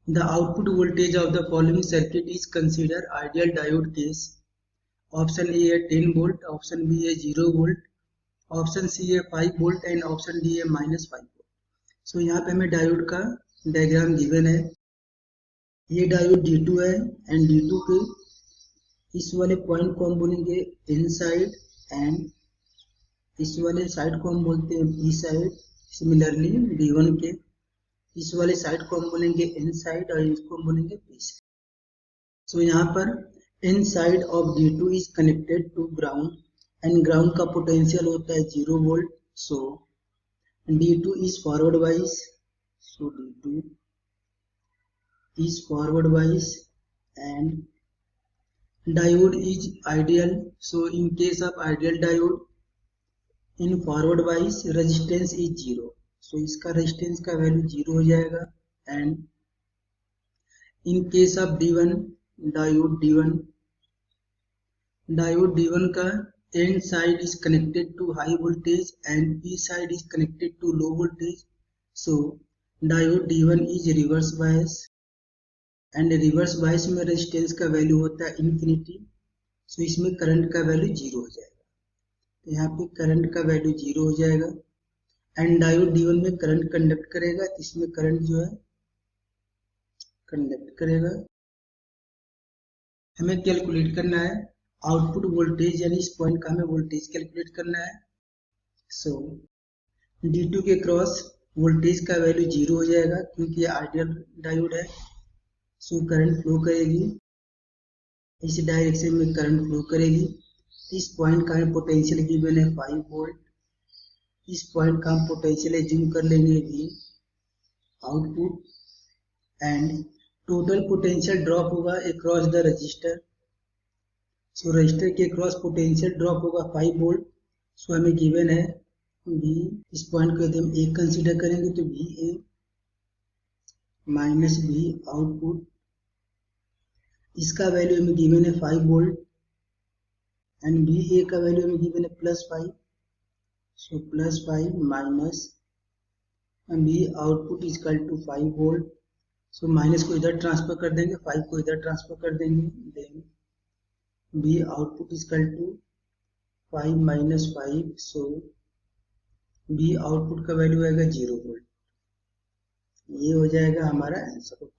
The output voltage of the following circuit is considered ideal diode case. Option A है 10 volt, option B है 0 volt, option C है 5 volt and option D है -5 volt. सो यहाँ पे हमें diode का diagram given है। ये डायोड D2 है एंड D2 के इस वाले पॉइंट को हम बोलेंगे इनसाइड एंड इस वाले साइड को हम बोलते हैं बी साइड। सिमिलरली D1 के इस वाले साइड को हम बोलेंगे इनसाइड और इसको हम बोलेंगे बी साइड। सो यहाँ पर inside of D2 is connected to ground and ground का पोटेंशियल होता है 0 volt. So D2 is forward wise, so D2 is forward wise and diode is ideal. So in case of ideal diode, in forward wise resistance is 0. So इसका resistance का value 0 हो जाएगा and in case of D1 diode D1 का N side is connected to high voltage and P side is connected to low voltage. So diode D1 is reverse bias and reverse bias में resistance का value होता है infinity. So इसमें current का value 0 हो जाएगा। तो यहाँ पे current का value 0 हो जाएगा and diode D1 में current conduct करेगा, तो इसमें current जो है conduct करेगा। हमें कैलकुलेट करना है आउटपुट वोल्टेज, यानी इस पॉइंट का हमें वोल्टेज कैलकुलेट करना है। सो D2 के क्रॉस वोल्टेज का वैल्यू 0 हो जाएगा क्योंकि ये आइडियल डायोड है। सो करंट फ्लो करेगी, इस डायरेक्शन में करंट फ्लो करेगी। इस पॉइंट का हमें पोटेंशियल गिवन है 5 वोल्ट। इस पॉइंट का हम पोटेंशियल एज्यूम कर लेंगे V output and total potential drop होगा across the resistor. So resistor के क्रॉस पोटेंशियल ड्रॉप होगा 5 वोल्ट। सो हमें गिवन है V, इस पॉइंट को यदि हम A कंसीडर करेंगे तो VA माइनस V आउटपुट, इसका वैल्यू हमें गिवन है 5 वोल्ट एंड VA का वैल्यू हमें गिवन है +5। So +5 minus V output is equal to 5 volt. So minus को इधर ट्रांसफर कर देंगे, 5 को इधर ट्रांसफर कर देंगे, then V output is equal to 5 minus 5। So V output का वैल्यू आएगा 0 वोल्ट। ये हो जाएगा हमारा आंसर।